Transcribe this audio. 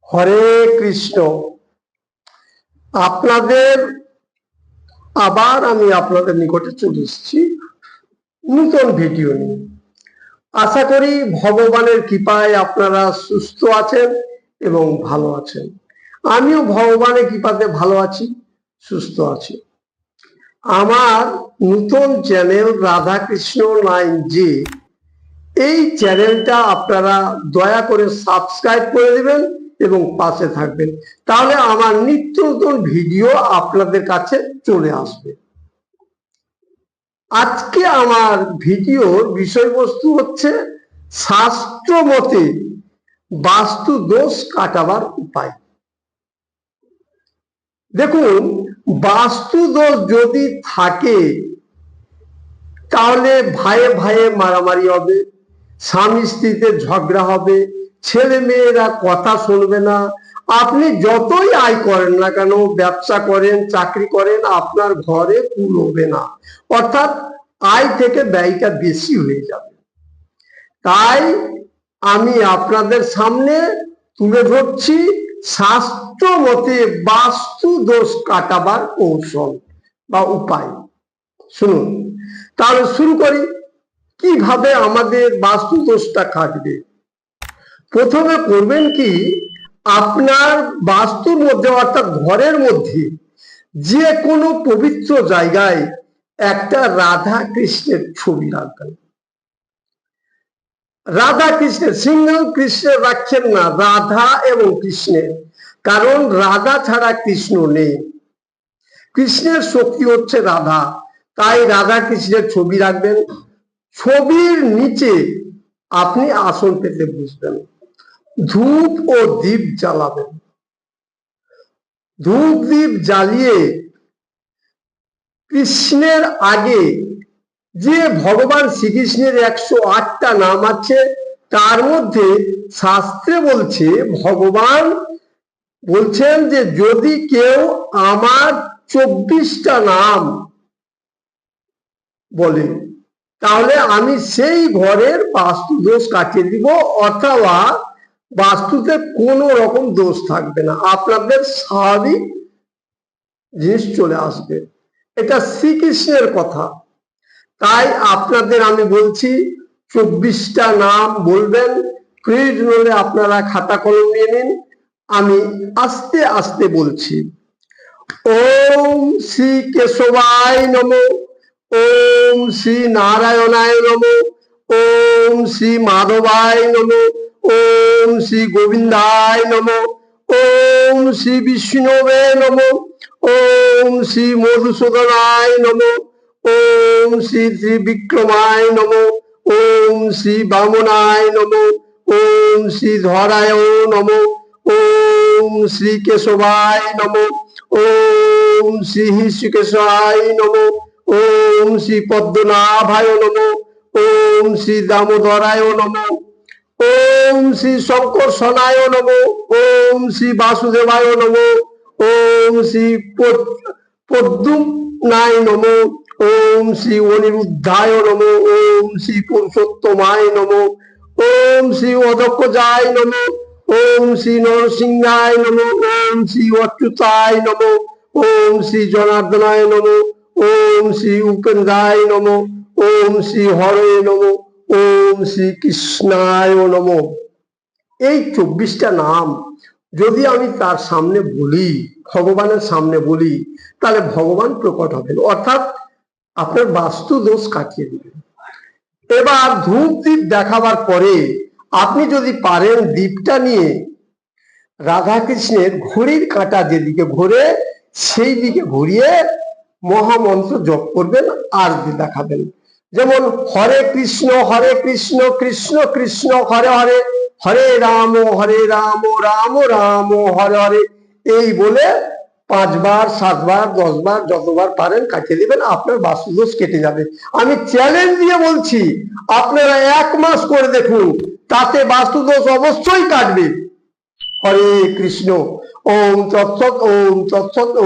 হরে কৃষ্ণ। আপনাদের আবার আমি আপনাদের নিকটে চলে এসেছি নতুন ভিডিও নিয়ে। আশা করি ভগবানের কৃপায় আপনারা সুস্থ আছেন এবং ভালো আছেন। আমিও ভগবানের কৃপাতে ভালো আছি, সুস্থ আছি। আমার নতুন চ্যানেল রাধাকৃষ্ণ 9J, এই চ্যানেলটা আপনারা দয়া করে সাবস্ক্রাইব করে দিবেন এবং পাশে থাকবেন, তাহলে আমার নিত্য নতুন ভিডিও আপনাদের কাছে চলে আসবে। আজকে আমার ভিডিওর বিষয়বস্তু হচ্ছে শাস্ত্র মতে বাস্তু দোষ কাটাবার উপায়। দেখুন, বাস্তু দোষ যদি থাকে তাহলে ভাইয়ে ভাইয়ে মারামারি হবে, স্বামী স্ত্রীতে ঝগড়া হবে, ছেলে মেয়েরা কথা শুনবে না। আপনি যতই আয় করেন না কেন, ব্যবসা করেন, চাকরি করেন, আপনার ঘরে কুলোবে না, অর্থাৎ আয় থেকে ব্যয়টা বেশি হয়ে যাবে। তাই আমি আপনাদের সামনে তুলে ধরছি শাস্ত্র মতে বাস্তু দোষ কাটাবার কৌশল বা উপায়। শুনুন, তাহলে শুরু করি। কিভাবে আমাদের বাস্তু দোষটা কাটবে? প্রথমে করবেন কি, আপনার বাস্তুর মধ্যে অর্থাৎ ঘরের মধ্যে যে কোনো পবিত্র জায়গায় একটা রাধা কৃষ্ণের ছবি রাখবেন। রাধা কৃষ্ণের, সিঙ্গল কৃষ্ণের রাখছেন না, রাধা এবং কৃষ্ণের, কারণ রাধা ছাড়া কৃষ্ণ নেই। কৃষ্ণের শক্তি হচ্ছে রাধা, তাই রাধা কৃষ্ণের ছবি রাখবেন। ছবির নিচে আপনি আসন পেতে বসবেন, ধূপ ও দীপ জ্বালাবেন। ধূপ দীপ জ্বালিয়ে কৃষ্ণের আগে যে ভগবান শ্রীকৃষ্ণের 108টা নাম আছে, তার মধ্যে শাস্ত্রে বলছে, ভগবান বলছেন যে যদি কেউ আমার 24টা নাম বলে তাহলে আমি সেই ঘরের বাস্তু দোষ কাটিয়ে দিব, অথবা বাস্তুতে কোনো রকম দোষ থাকবে না, আপনাদের স্বাভাবিক জিনিস চলে আসবে। এটা শ্রীকৃষ্ণের কথা। তাই আপনাদের আমি বলছি 24টা নাম বলবেন। প্রয়োজন হলে আপনারা খাতা কলম নিয়ে নিন, আমি আস্তে আস্তে বলছি। ওম শ্রী কেশবায় নমঃ, ওম শ্রী নারায়ণায় নমঃ, ওম শ্রী মাধবায় নমঃ, ওম শ্রী গোবিন্দায় নমঃ, ওম শ্রী বিষ্ণুবে নমঃ, ওম শ্রী মধুসূদনায় নমঃ, ওম শ্রী ত্রিবিক্রমায় নমঃ, ওম শ্রী বামনায় নমঃ, ওম শ্রী ধরায় নমঃ, ওম শ্রী কেশবায় নমঃ, ওম শ্রী হৃষিকেশায় নমঃ, ওম শ্রী পদ্মনাভায় নমঃ, ওম শ্রী দামোদরায় নমঃ, ওম শ্রী শঙ্কর্ষণায় নমঃ, ওম শ্রী বাসুদেবায় নমঃ, ওম শ্রী পদ্মনায় নমঃ, ওম শ্রী অনিরুদ্ধায় নমঃ, ওম শ্রী পুরুষোত্তমায় নমঃ, ওম শ্রী অদক্ষজায় নমঃ, ওম শ্রী নরসিংহায় নমঃ, ওম শ্রী অচ্যুতায় নমঃ, ওম শ্রী জনার্দনায় নমঃ, ওম শ্রী উপেন্দ্রায় নমঃ, ওম শ্রী হরে নমঃ, ওম শ্রী কৃষ্ণায় নমঃ। এই 24টা নাম যদি আমি তার সামনে বলি, ভগবানের সামনে বলি, তাহলে ভগবান প্রকট হবেন, অর্থাৎ আপনার বাস্তু দোষ কাটিয়ে দিবেন। এবার ধূপ দ্বীপ দেখাবার পরে আপনি যদি পারেন দ্বীপটা নিয়ে রাধা কৃষ্ণের ঘড়ির কাঁটা যেদিকে ঘোরে সেই দিকে ঘুরিয়ে মহামন্ত্র জপ করবেন আর দেখাবেন। যেমন হরে কৃষ্ণ কৃষ্ণ কৃষ্ণ হরে হরে, হরে রাম রাম রাম হরে হরে, এই বলে 5 বার 7 বার 10 বার যতবার পারেন কাটিয়ে দিবেন, আপনার বাস্তু দোষ কেটে যাবে। আমি চ্যালেঞ্জ দিয়ে বলছি, আপনারা 1 মাস করে দেখুন, তাতে বাস্তু দোষ অবশ্যই কাটবে। হরে কৃষ্ণ। ওম তৎসৎ, ওম তৎসৎ।